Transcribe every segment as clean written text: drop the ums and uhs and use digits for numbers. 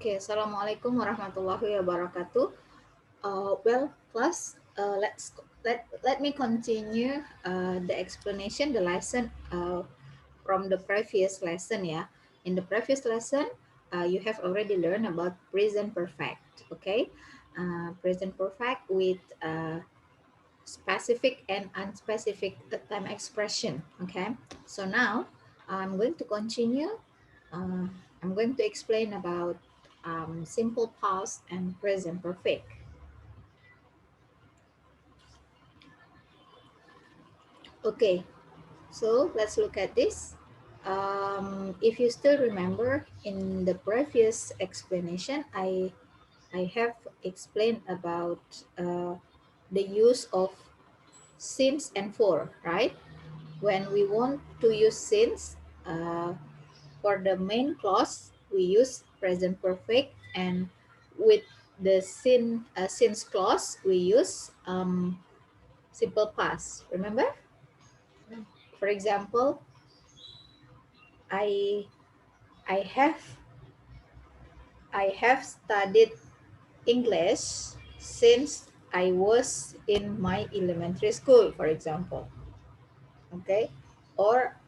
Okay, Assalamualaikum warahmatullahi wabarakatuh. Well, class, let me continue the explanation, the lesson from the previous lesson. Yeah, in the previous lesson, you have already learned about present perfect. Okay, present perfect with specific and unspecific time expression. Okay, so now I'm going to continue. Uh, I'm going to explain about simple past and present perfect. Okay, so let's look at this. If you still remember in the previous explanation, I have explained about the use of since and for, right? When we want to use since, for the main clause, we use present perfect, and with the since clause, we use simple past. Remember? For example, I I have I have studied English since I was in my elementary school, for example. Okay, or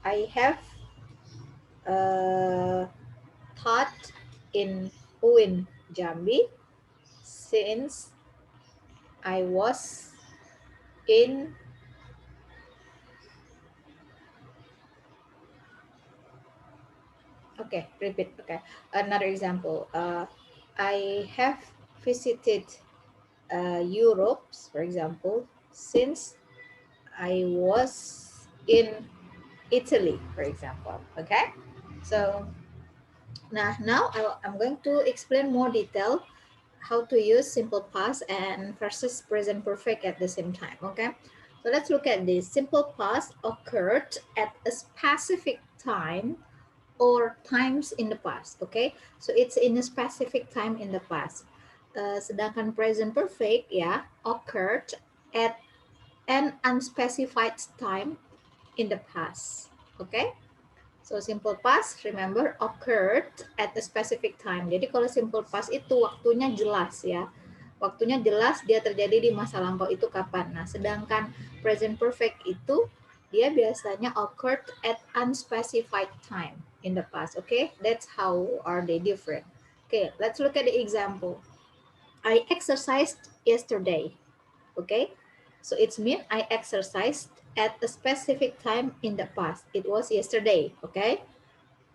I have uh, taught in UIN Jambi since I was in, okay, repeat, okay. Another example, I have visited Europe, for example, since I was in Italy, for example, okay? So now I'm going to explain more detail how to use simple past and versus present perfect at the same time, okay? So let's look at this. Simple past occurred at a specific time or times in the past, okay? So it's in a specific time in the past. Sedangkan present perfect ya occurred at an unspecified time in the past, okay? So simple past, remember, occurred at a specific time. Jadi kalau simple past itu waktunya jelas ya. Waktunya jelas dia terjadi di masa lampau itu kapan. Nah, sedangkan present perfect itu dia biasanya occurred at unspecified time in the past. Okay, that's how are they different. Okay, let's look at the example. I exercised yesterday. Okay, so it's mean I exercised at a specific time in the past. It was yesterday. Okay.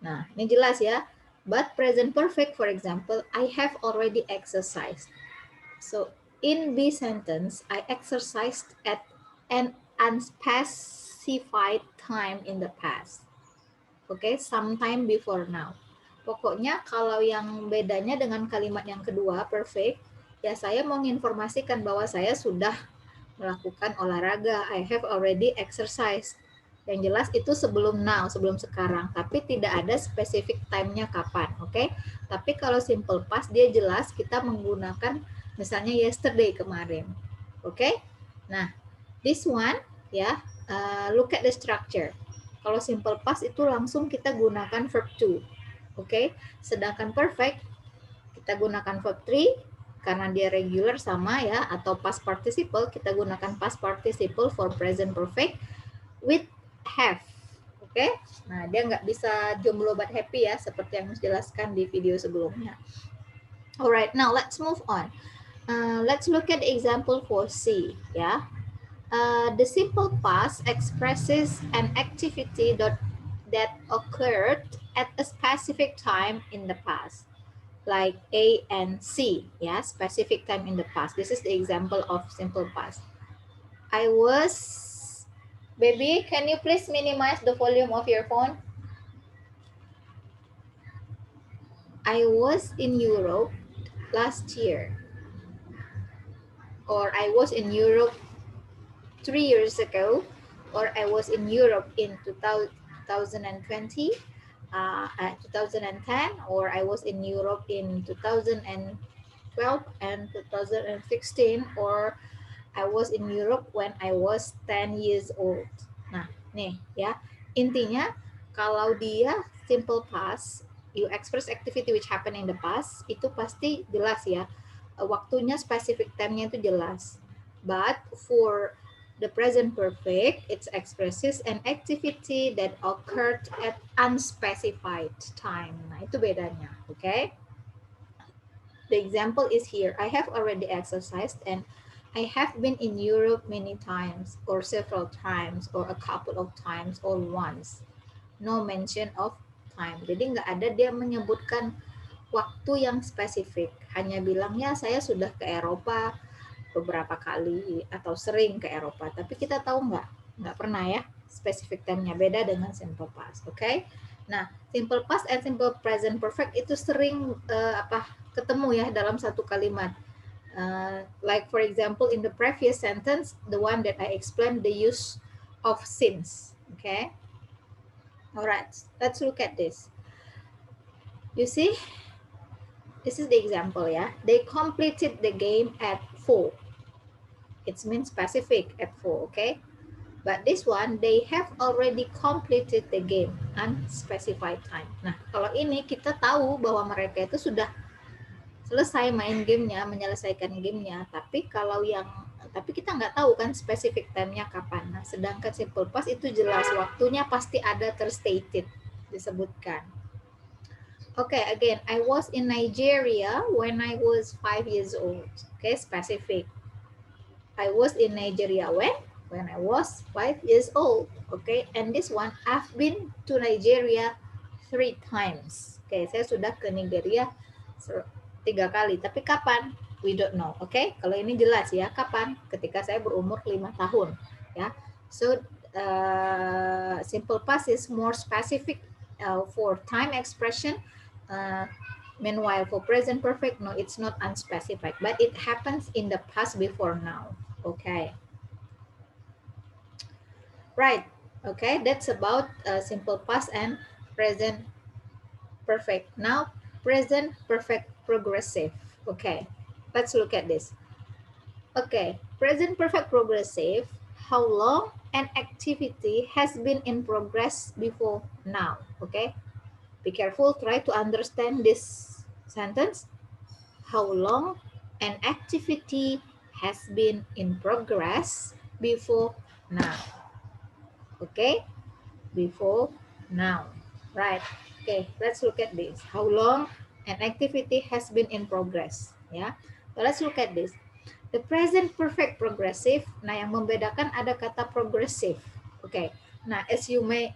Nah, ini jelas ya. But present perfect, for example, I have already exercised. So in B sentence, I exercised at an unspecified time in the past. Oke, sometime before now. Pokoknya kalau yang bedanya dengan kalimat yang kedua, perfect, ya saya mau menginformasikan bahwa saya sudah melakukan olahraga. I have already exercised. Yang jelas itu sebelum now, sebelum sekarang. Tapi tidak ada spesifik time-nya kapan, oke? Tapi kalau simple past, dia jelas kita menggunakan misalnya yesterday kemarin. Oke? Nah, this one, ya, look at the structure. Kalau simple past itu langsung kita gunakan verb to. Oke? Sedangkan perfect, kita gunakan verb 3, karena dia regular sama ya, atau past participle, kita gunakan past participle for present perfect with have. Oke, nah dia nggak bisa jomblo but happy ya, seperti yang dijelaskan di video sebelumnya. Alright, now let's move on. Let's look at the example for C ya. The simple past expresses an activity that occurred at a specific time in the past, like A and C, yeah, specific time in the past. This is the example of simple past. I was, baby, can you please minimize the volume of your phone? I was in Europe last year, or I was in Europe 3 years ago, or I was in Europe in 2020, 2010, or I was in Europe in 2012 and 2016, or I was in Europe when I was 10 years old. Nah, nih ya. Intinya kalau dia simple past, you express activity which happened in the past, itu pasti jelas ya. Waktunya, specific time-nya itu jelas. But for the present perfect, it expresses an activity that occurred at unspecified time. Nah, itu bedanya, oke? Okay? The example is here. I have already exercised and I have been in Europe many times or several times or a couple of times or once. No mention of time. Jadi nggak ada dia menyebutkan waktu yang spesifik. Hanya bilangnya saya sudah ke Eropa beberapa kali atau sering ke Eropa. Tapi kita tahu nggak pernah ya specific time-nya. Beda dengan simple past. Oke? Okay? Nah, simple past and simple present perfect itu sering ketemu ya dalam satu kalimat. Like for example in the previous sentence, the one that I explained, the use of since. Okay? Alright, let's look at this. You see, this is the example, yeah. They completed the game at 4. It means specific at 4, okay? But this one, they have already completed the game unspecified time. Nah, kalau ini kita tahu bahwa mereka itu sudah selesai main gamenya, menyelesaikan gamenya. Tapi kita nggak tahu kan specific time-nya kapan. Nah, sedangkan simple past itu jelas waktunya pasti ada terstated, disebutkan. Okay, again, I was in Nigeria when I was 5 years old. Okay, specific. I was in Nigeria when? When I was 5 years old. Okay, and this one, I've been to Nigeria 3 times. Okay, saya sudah ke Nigeria 3 kali. Tapi kapan? We don't know. Okay, kalau ini jelas ya, kapan? Ketika saya berumur 5 tahun. Ya, so simple past is more specific for time expression. Meanwhile, for present perfect, no, it's not unspecified, but it happens in the past before now. Okay. Right. Okay, that's about simple past and present perfect. Now, present perfect progressive. Okay, let's look at this. Okay, present perfect progressive. How long an activity has been in progress before now? Okay, be careful, try to understand this sentence. How long an activity has been in progress before now? Okay, before now. Right. Okay, let's look at this. How long an activity has been in progress? Yeah. So let's look at this. The present perfect progressive. Nah, yang membedakan ada kata progressive. Okay. Nah, as you may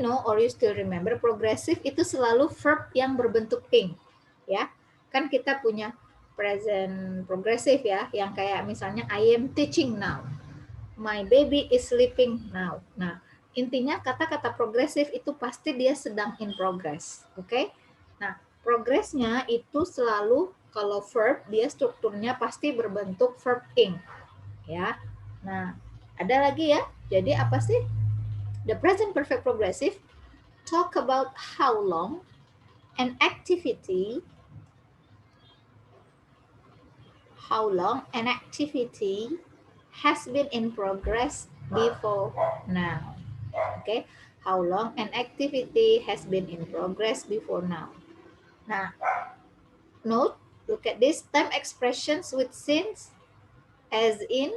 know or you still remember, progressive itu selalu verb yang berbentuk ing. Ya. Kan kita punya present progressive ya, yang kayak misalnya I am teaching now. My baby is sleeping now. Nah, intinya kata-kata progresif itu pasti dia sedang in progress. Oke? Okay? Nah, progresnya itu selalu kalau verb dia strukturnya pasti berbentuk verb ing. Ya. Nah, ada lagi ya. Jadi apa sih? The present perfect progressive talk about how long an activity has been in progress before now. Okay, how long an activity has been in progress before now. Now, note, look at this time expressions with since, as in,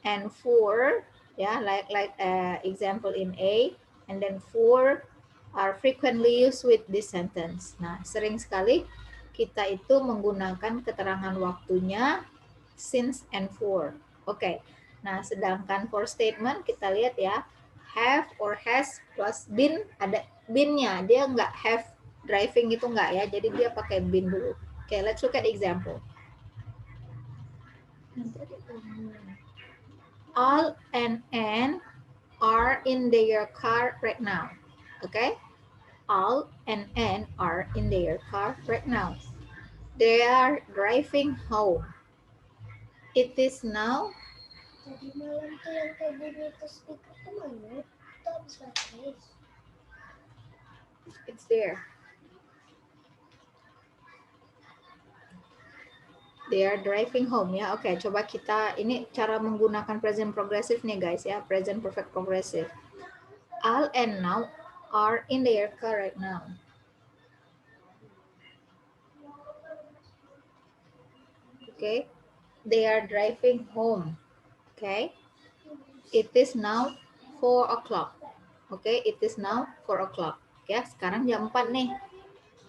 and for. Yeah, like example in A, and then for are frequently used with this sentence. Nah, sering sekali kita itu menggunakan keterangan waktunya since and for. Oke. Okay. Nah, sedangkan for statement kita lihat ya, have or has plus been, ada been-nya. Dia nggak have driving gitu nggak ya. Jadi dia pakai been dulu. Oke, okay, let's look at example. Al and Anne are in their car right now. Okay? Al and Anne are in their car right now. They are driving home. It is now. Tadi malam tuh yang kayak bunyi ke speaker tuh mana? Itu habis baterai. It's there. They are driving home ya. Oke, coba kita ini cara menggunakan present progressive nih guys ya, present perfect progressive. Al and now are in their car right now. Okay, they are driving home. Okay, it is now 4 o'clock. Okay, it is now 4 o'clock. Ya, sekarang jam 4 nih.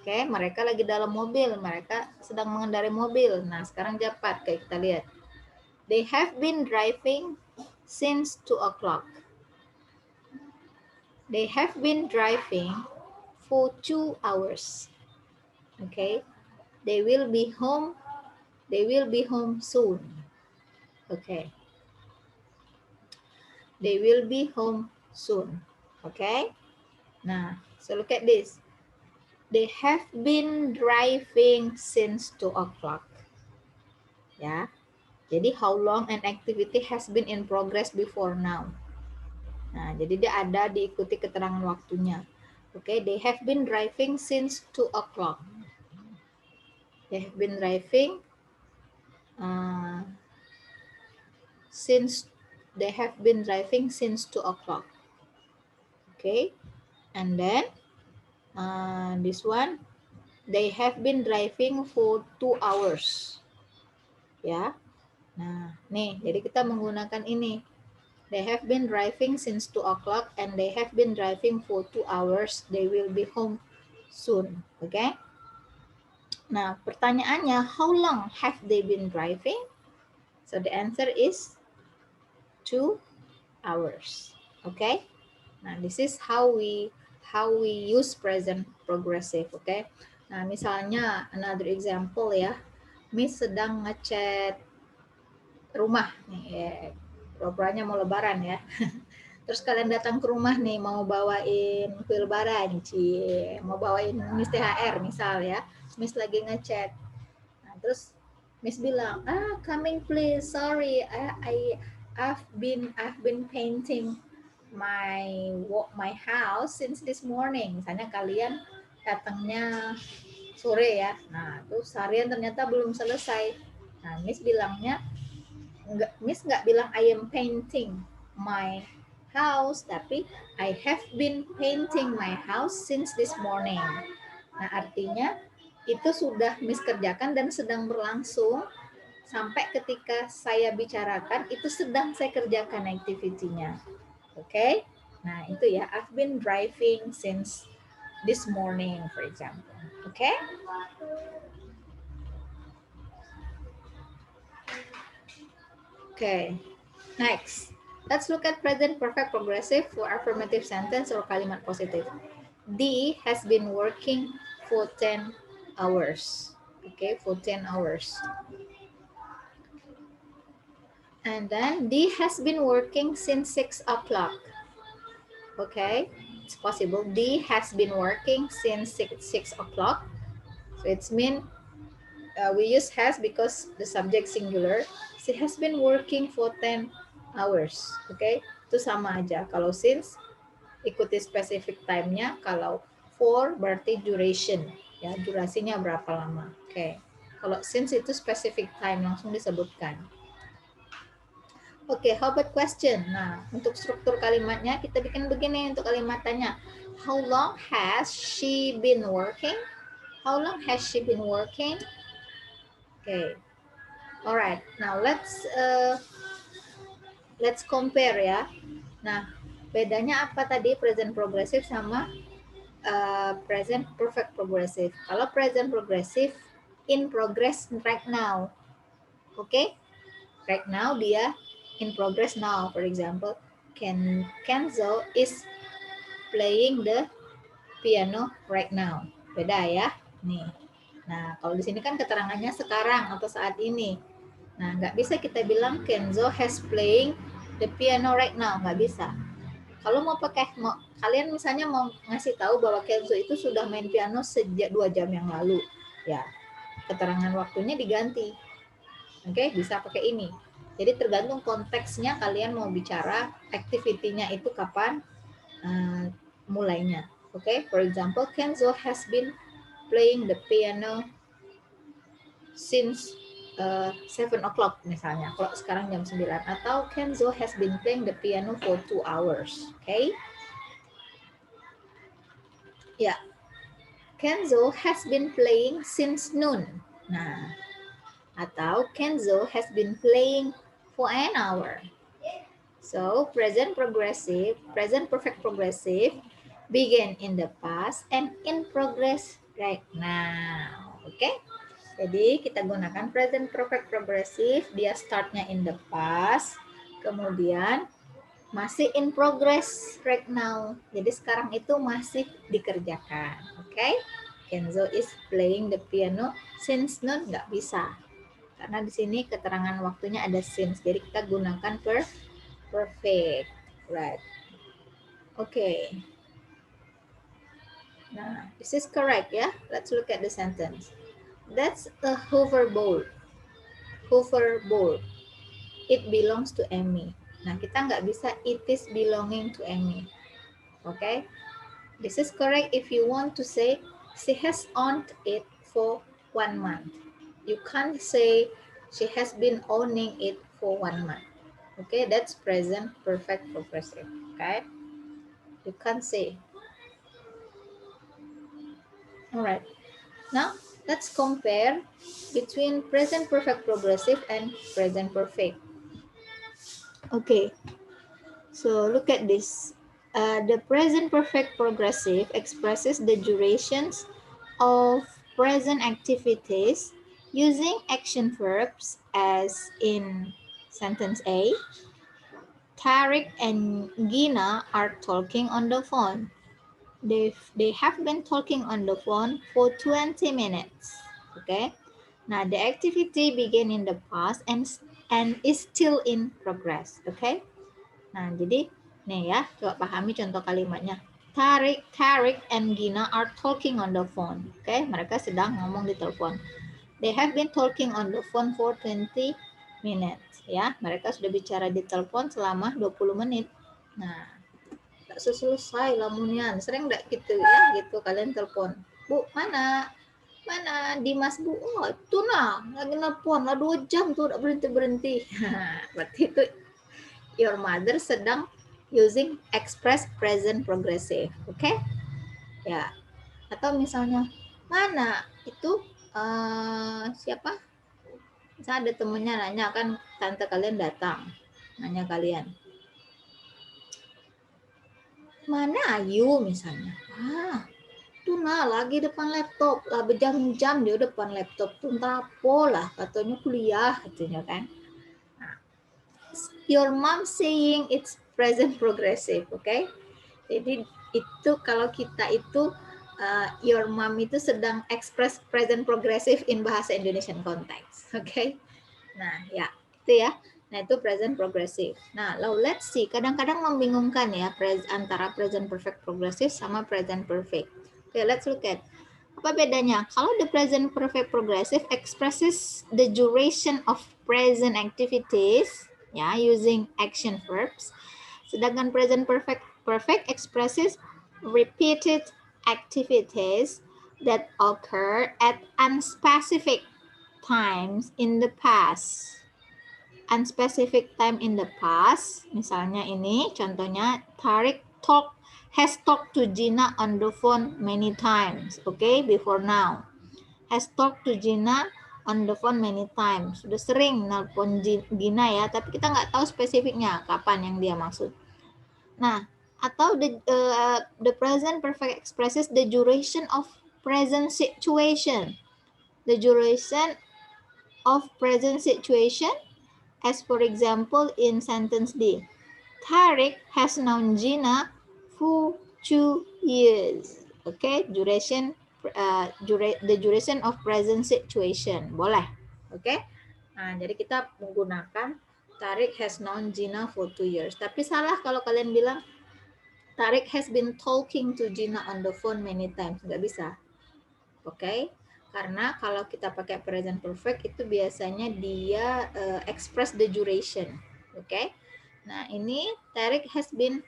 Oke, mereka lagi dalam mobil, mereka sedang mengendarai mobil. Nah, sekarang jam 4, kayak kita lihat. They have been driving since 2 o'clock. They have been driving for 2 hours. Okay, they will be home. They will be home soon. Okay, they will be home soon. Okay, nah, so look at this. They have been driving since 2 o'clock. Ya, jadi how long an activity has been in progress before now. Nah, jadi dia ada diikuti keterangan waktunya. Oke, they have been driving since 2 o'clock. They have been driving since 2 o'clock. Okay, and then this one, they have been driving for 2 hours. Ya, nah nih, jadi kita menggunakan ini. They have been driving since 2 o'clock and they have been driving for 2 hours. They will be home soon. Okay. Nah, pertanyaannya, how long have they been driving? So the answer is 2 hours. Okay. Nah, this is how we use present progressive. Okay. Nah, misalnya another example ya. Miss sedang ngecat rumah nih, ya. Pura-puranya mau lebaran ya. Terus kalian datang ke rumah nih mau bawain kue lebaran, mau bawain Miss THR misal ya. Miss lagi ngecat. Nah, terus Miss bilang, coming please, sorry, I've been painting my house since this morning. Misalnya kalian datangnya sore ya. Nah, terus harian ternyata belum selesai. Nah, Miss bilangnya Miss nggak bilang I am painting my house, tapi I have been painting my house since this morning. Nah, artinya itu sudah Miss kerjakan dan sedang berlangsung sampai ketika saya bicarakan itu sedang saya kerjakan activity-nya. Oke? Nah, itu ya, I've been driving since this morning, for example. Oke? Okay, next. Let's look at present perfect progressive for affirmative sentence or kalimat positif. D has been working for 10 hours. Okay, for 10 hours. And then D has been working since 6 o'clock. Okay, it's possible. D has been working since 6 o'clock. So it's mean we use has because the subject singular. She has been working for 10 hours. Okay, itu sama aja. Kalau since ikuti specific time-nya, kalau for berarti duration, ya durasinya berapa lama. Oke, kalau since itu specific time langsung disebutkan. Oke, how about question? Nah, untuk struktur kalimatnya kita bikin begini untuk kalimat tanya. How long has she been working? How long has she been working? Okay. Alright, now let's compare ya. Nah, bedanya apa tadi present progressive sama present perfect progressive? Kalau present progressive, in progress right now. Okay? Right now dia in progress now. For example, Kenzo is playing the piano right now. Beda ya. Nih. Nah, kalau di sini kan keterangannya sekarang atau saat ini. Nah, nggak bisa kita bilang Kenzo has playing the piano right now, nggak bisa. Kalau kalian misalnya mau ngasih tahu bahwa Kenzo itu sudah main piano sejak 2 jam yang lalu, ya keterangan waktunya diganti. Oke, bisa pakai ini. Jadi tergantung konteksnya kalian mau bicara activity-nya itu kapan mulainya. Oke, for example, Kenzo has been playing the piano since 7 o'clock misalnya, kalau sekarang jam 9, atau Kenzo has been playing the piano for 2 hours. Okay? Ya, Kenzo has been playing since noon. Nah, Atau Kenzo has been playing for an hour. So present perfect progressive begin in the past and in progress right now. Oke? Okay? Jadi kita gunakan present perfect progressive, dia startnya in the past, kemudian masih in progress right now. Jadi sekarang itu masih dikerjakan. Oke? Okay? Kenzo is playing the piano since noon nggak bisa. Karena di sini keterangan waktunya ada since. Jadi kita gunakan perfect. Right. Okay. Nah, this is correct ya. Let's look at the sentence. That's a Hoover bowl. Hoover bowl. It belongs to Amy. Nah, kita nggak bisa it is belonging to Amy. Okay? This is correct if you want to say she has owned it for 1 month. You can't say she has been owning it for 1 month. Okay, that's present perfect progressive. Okay, you can't say. All right. Now let's compare between present perfect progressive and present perfect. Okay. So look at this. The present perfect progressive expresses the durations of present activities using action verbs as in sentence A. Tariq and Gina are talking on the phone. They have been talking on the phone for 20 minutes. Okay. Now the activity began in the past and is still in progress. Okay. Nah, jadi nih ya, coba pahami contoh kalimatnya. Tariq and Gina are talking on the phone. Oke, okay? Mereka sedang ngomong di telepon. They have been talking on the phone for 20 minutes. Ya, mereka sudah bicara di telepon selama 20 menit. Nah, tak selesai lamunian. Sering enggak gitu ya, gitu kalian telepon. Bu, mana? Mana Dimas Bu? Oh, itu nah, lagi nelpon lah 2 jam tuh udah berhenti-berhenti. Berarti itu your mother sedang using express present progressive. Oke? Okay? Ya. Atau misalnya, mana itu siapa? Misalnya ada temennya nanya kan, tante kalian datang. Nanya kalian. Mana Ayu misalnya? Tuh nah lagi depan laptop. Lah berjam-jam dia depan laptop. Tuh tapo lah. Katanya kuliah. Katanya kan. Your mom saying it's present progressive. Oke? Okay? Jadi itu kalau kita itu your mom itu sedang express present progressive in bahasa Indonesian context. Oke. Okay? Nah, ya, itu ya. Nah, itu present progressive. Nah, let's see. Kadang-kadang membingungkan ya antara present perfect progressive sama present perfect. Oke, okay, let's look at apa bedanya? Kalau the present perfect progressive expresses the duration of present activities ya using action verbs. Sedangkan present perfect expresses repeated activities that occur at unspecific times in the past. Unspecific time in the past, misalnya ini contohnya Tariq has talked to Gina on the phone many times. Okay, before now. Has talked to Gina on the phone many times. Sudah sering nelpon Gina ya, tapi kita nggak tahu spesifiknya kapan yang dia maksud. Nah, atau the present perfect expresses the duration of present situation. The duration of present situation, as for example in sentence D. Tariq has known Gina for 2 years. Okay, the duration of present situation. Boleh. Okay. Nah, jadi kita menggunakan Tariq has known Gina for 2 years. Tapi salah kalau kalian bilang Tariq has been talking to Gina on the phone many times. Nggak bisa. Oke. Okay? Karena kalau kita pakai present perfect itu biasanya dia express the duration. Oke. Okay? Nah, ini Tariq has been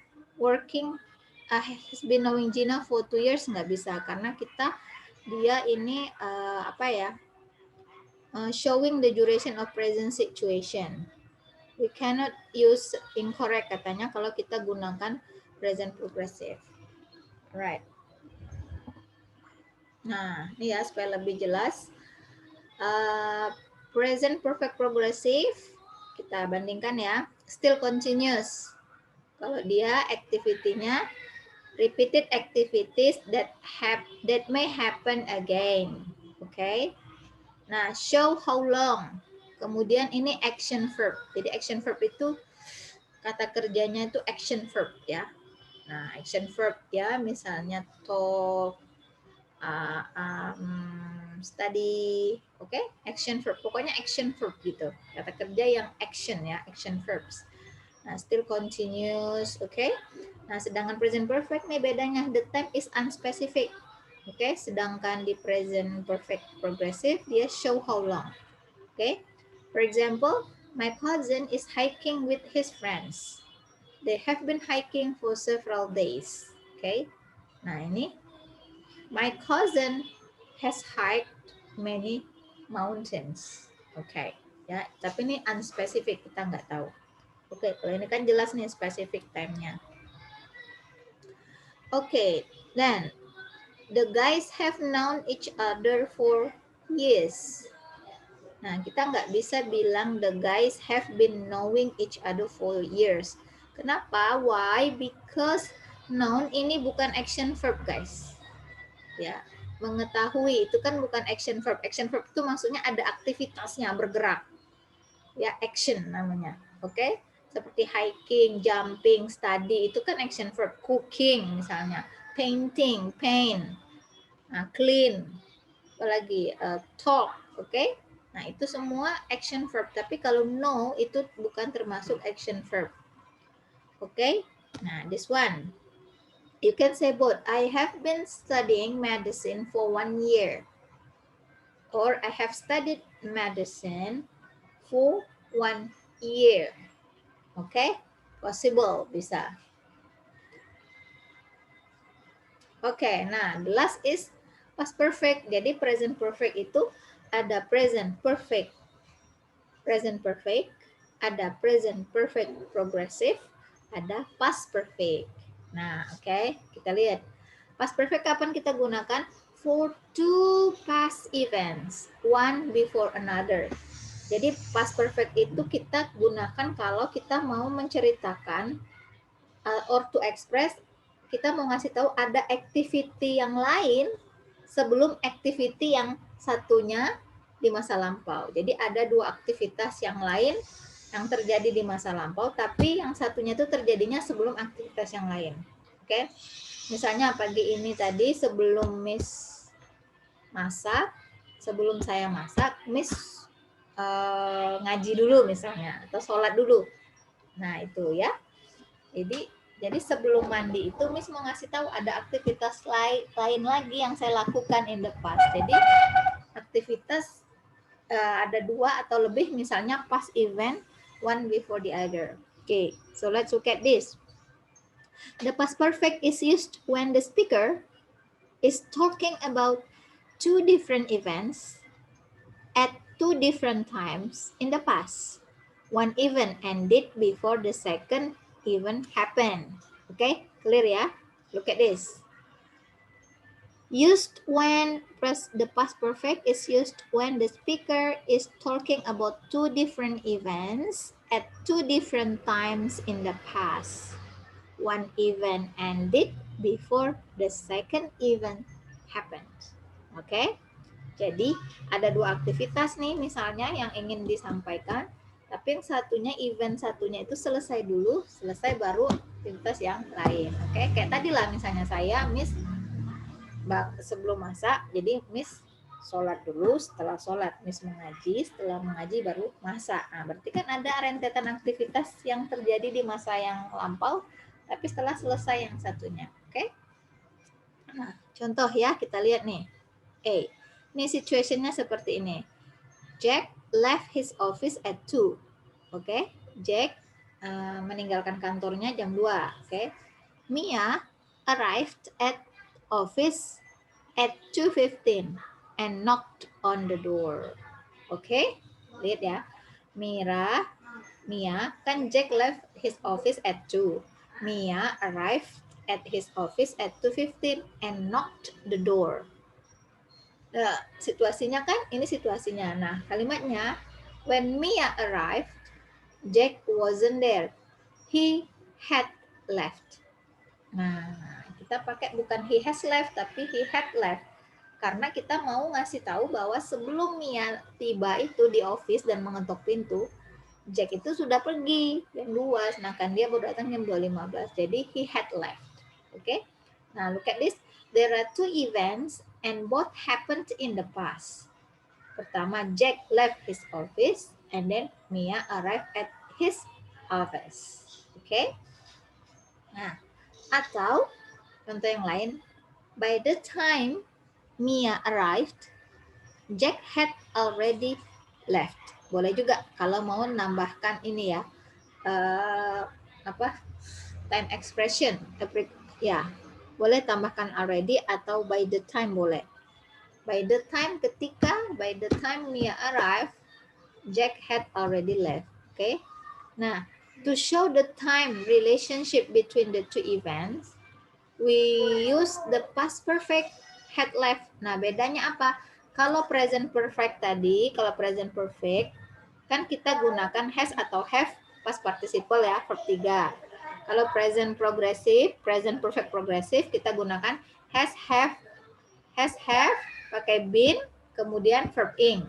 knowing Gina for 2 years nggak bisa karena dia ini showing the duration of present situation. We cannot use incorrect katanya kalau kita gunakan present progressive. Right. Nah, ini ya supaya lebih jelas. Present perfect progressive, kita bandingkan ya, still continuous. Kalau dia activity-nya repeated activities that may happen again. Oke. Okay? Nah, show how long. Kemudian ini action verb. Jadi action verb itu kata kerjanya itu action verb ya. Nah, action verb ya, misalnya talk, study, oke, okay? Action verb, pokoknya action verb gitu, kata kerja yang action ya, action verbs. Nah, still continuous, oke. Okay? Nah, sedangkan present perfect nih bedanya, the time is unspecific, oke, okay? Sedangkan di present perfect progressive dia show how long, oke. Okay? For example, my cousin is hiking with his friends. They have been hiking for several days, oke. Okay? Nah, ini my cousin has hiked many mountains. Oke, okay. Ya, tapi ini unspecific, kita nggak tahu. Oke, okay, kalau ini kan jelas nih specific time-nya. Oke, okay, then the guys have known each other for years. Nah, kita nggak bisa bilang the guys have been knowing each other for years. Kenapa? Why? Because known ini bukan action verb, guys. Ya, mengetahui itu kan bukan action verb. Action verb itu maksudnya ada aktivitasnya, bergerak. Ya, action namanya. Oke? Okay? Seperti hiking, jumping, study itu kan action verb. Cooking misalnya, painting, paint, nah, clean, apalagi talk, oke? Okay? Nah, itu semua action verb. Tapi kalau know itu bukan termasuk action verb. Oke? Okay? Nah, this one. You can say both. I have been studying medicine for 1 year. Or I have studied medicine for 1 year. Oke? Okay? Possible, bisa. Oke, okay, nah the last is past perfect. Jadi present perfect itu ada present perfect, ada present perfect progressive, ada past perfect. Nah, oke, okay, kita lihat. Past perfect kapan kita gunakan? For two past events, one before another. Jadi past perfect itu kita gunakan kalau kita mau menceritakan or to express, kita mau ngasih tahu ada activity yang lain sebelum activity yang satunya di masa lampau. Jadi ada dua aktivitas yang lain yang terjadi di masa lampau, tapi yang satunya itu terjadinya sebelum aktivitas yang lain. Oke? Misalnya pagi ini tadi sebelum Miss masak, sebelum saya masak, Miss ngaji dulu misalnya, atau sholat dulu. Nah, itu ya. Jadi sebelum mandi itu Miss mau ngasih tahu ada aktivitas lain lagi yang saya lakukan in the past. Jadi aktivitas ada dua atau lebih, misalnya past event, one before the other. Okay, so let's look at this. The past perfect is used when the speaker is talking about two different events at two different times in the past. One event ended before the second event happened. Okay, clear ya? Look at this. Used when the past perfect is used when the speaker is talking about two different events at two different times in the past. One event ended before the second event happened. Okay? Jadi ada dua aktivitas nih misalnya yang ingin disampaikan, tapi yang satunya event satunya itu selesai dulu, selesai baru aktivitas yang lain. Oke, kayak tadi lah misalnya saya Miss sebelum masak, jadi Miss sholat dulu, setelah sholat Miss mengaji, setelah mengaji baru masak. Nah, berarti kan ada rentetan aktivitas yang terjadi di masa yang lampau, tapi setelah selesai yang satunya. Oke? Nah, contoh ya, kita lihat nih. Ini situationnya seperti ini. Jack left his office at 2. Oke? Jack meninggalkan kantornya jam 2. Oke? Mia arrived at office at 2:15 and knocked on the door. Oke? Lihat ya. Mia, kan Jack left his office at 2. Mia arrived at his office at 2:15 and knocked the door. Nah, situasinya kan, ini situasinya. Nah, kalimatnya, when Mia arrived, Jack wasn't there. He had left. Nah, kita pakai bukan he has left, tapi he had left. Karena kita mau ngasih tahu bahwa sebelum Mia tiba itu di office dan mengetuk pintu, Jack itu sudah pergi jam 2, sedangkan dia baru datang jam 2.15. Jadi he had left. Oke. Okay? Nah, look at this. There are two events and both happened in the past. Pertama, Jack left his office and then Mia arrived at his office. Oke. Okay? Nah, atau contoh yang lain, by the time Mia arrived, Jack had already left. Boleh juga kalau mau nambahkan ini ya, apa, time expression. Ya, boleh tambahkan already atau by the time boleh. By the time, ketika, by the time Mia arrived, Jack had already left. Oke. Okay? Nah, to show the time relationship between the two events, we use the past perfect had left. Nah, bedanya apa? Kalau present perfect tadi, kalau present perfect, kan kita gunakan has atau have past participle ya, verb 3. Kalau present progressive, present perfect progressive, kita gunakan has, have, pakai been, kemudian verb ing.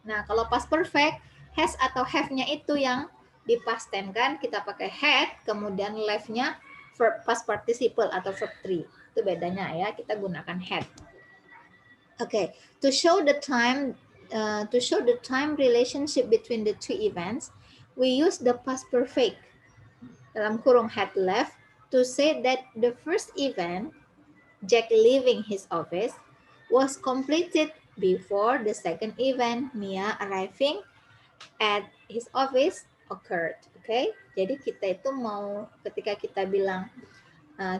Nah, kalau past perfect, has atau have-nya itu yang dipastenkan, kita pakai had, kemudian left-nya verb past participle atau verb 3. Itu bedanya ya, kita gunakan had. Okay, to show the time relationship between the two events, we use the past perfect dalam kurung had left to say that the first event, Jack leaving his office, was completed before the second event, Mia arriving at his office, occurred. Okay, jadi kita itu mau, ketika kita bilang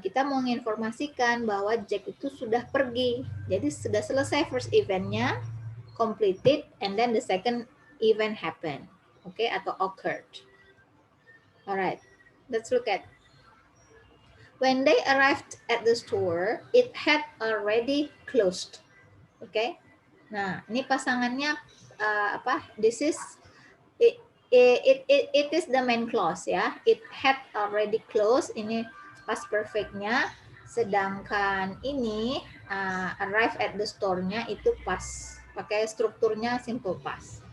kita mau menginformasikan bahwa Jack itu sudah pergi. Jadi sudah selesai first eventnya, completed, and then the second event happened. Oke, atau occurred. Alright, let's look at. When they arrived at the store, it had already closed. Oke, nah ini pasangannya apa? This is it is the main clause ya. It had already closed. Ini past perfect-nya. Sedangkan ini arrive at the store-nya itu past. Pakai strukturnya simple past.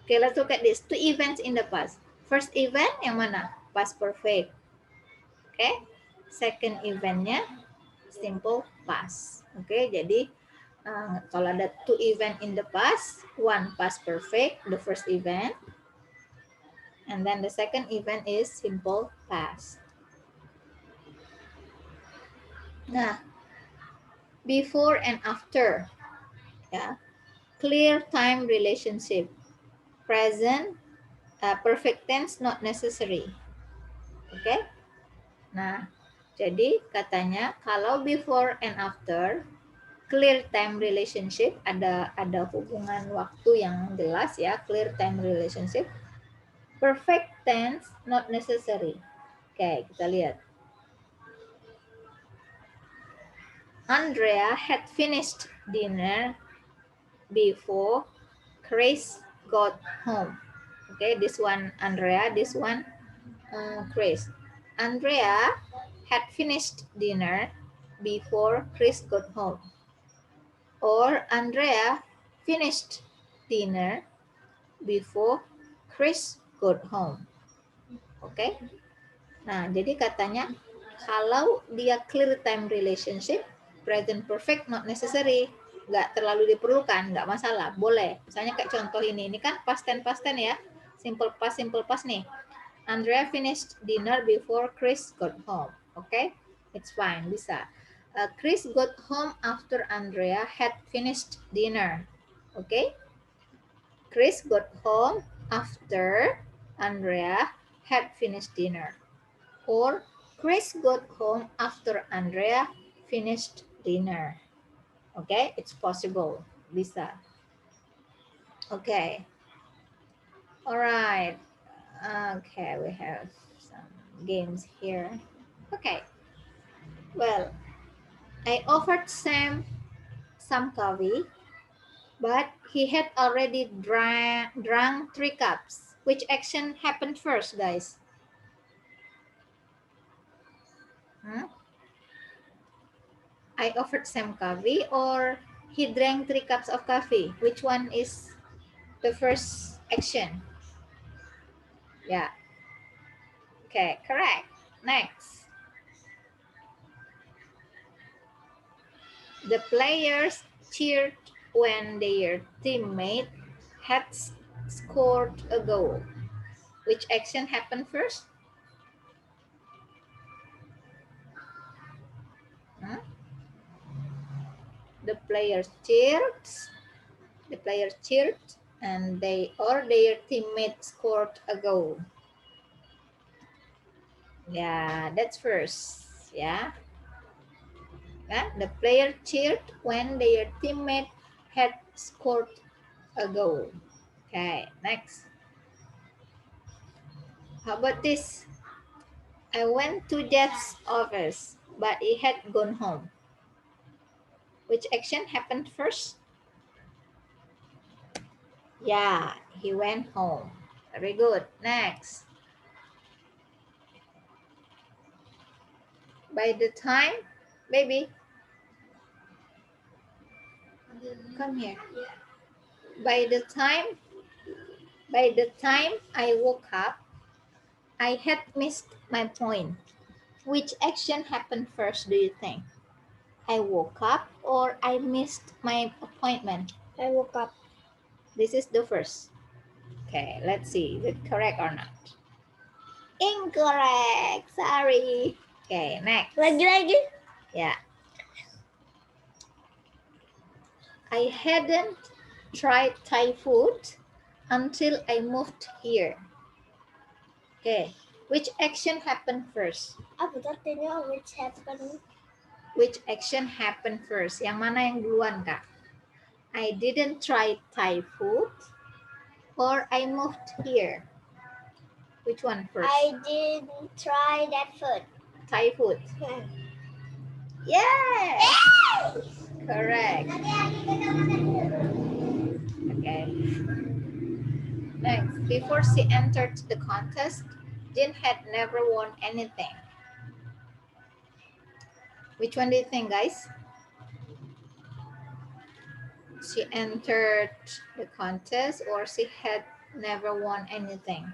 Okay, let's look at this. Two events in the past. First event yang mana? Past perfect. Okay. Second event-nya simple past. Okay, jadi kalau ada two event in the past, one past perfect, the first event, and then the second event is simple past. Nah, before and after, ya, clear time relationship. Present, perfect tense not necessary. Oke? Okay? Nah, jadi katanya kalau before and after, clear time relationship, ada hubungan waktu yang jelas ya, clear time relationship. Perfect tense not necessary. Oke, okay, kita lihat. Andrea had finished dinner before Chris got home. Okay, this one Andrea, this one Chris. Andrea had finished dinner before Chris got home. Or Andrea finished dinner before Chris got home. Oke. Okay? Nah, jadi katanya kalau dia clear time relationship, present perfect not necessary, nggak terlalu diperlukan, nggak masalah, boleh. Misalnya kayak contoh ini kan past tense ya, simple past nih. Andrea finished dinner before Chris got home. Okay, it's fine, bisa. Chris got home after Andrea had finished dinner. Okay, Chris got home after Andrea had finished dinner. Or Chris got home after Andrea finished dinner. Okay, it's possible. Bisa. Okay. All right. Okay, we have some games here. Okay. Well, I offered Sam some coffee But he had already drunk 3 cups. Which action happened first, guys? Hmm? I offered Sam coffee, or he drank 3 cups of coffee. Which one is the first action? Yeah. Okay, correct. Next. The players cheered when their teammate had scored a goal. Which action happened first? Huh? The players cheered. The players cheered, and their teammate scored a goal. Yeah, that's first. Yeah. Yeah. The player cheered when their teammate had scored a goal. Okay, next. How about this? I went to Jeff's office, but he had gone home. Which action happened first? Yeah, he went home. Very good. Next. By the time, baby, come here. By the time, by the time I woke up, I had missed my point. Which action happened first, do you think? I woke up or I missed my appointment? I woke up. This is the first. Okay, let's see. Is it correct or not? Incorrect. Sorry. Okay, next. Lagi-lagi. Yeah. I hadn't tried Thai food until I moved here. Okay. Which action happened first? Apa artinya which happened? Which action happened first? Yang mana yang duluan, Kak? I didn't try Thai food or I moved here. Which one first? I didn't try that food. Thai food. Yes. Correct. Okay. Next, before she entered the contest, Jin had never won anything. Which one do you think, guys? She entered the contest or she had never won anything?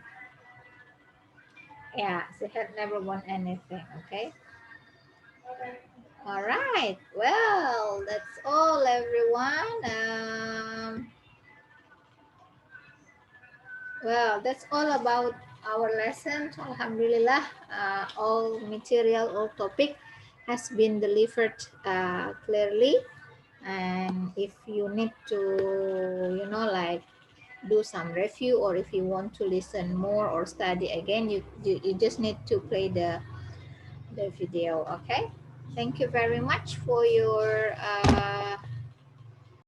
Yeah, she had never won anything, okay? All right, well, that's all, everyone. Well, that's all about our lesson. Alhamdulillah, all material, all topic has been delivered clearly. And if you need to, like do some review, or if you want to listen more or study again, you just need to play the video. Okay, thank you very much for your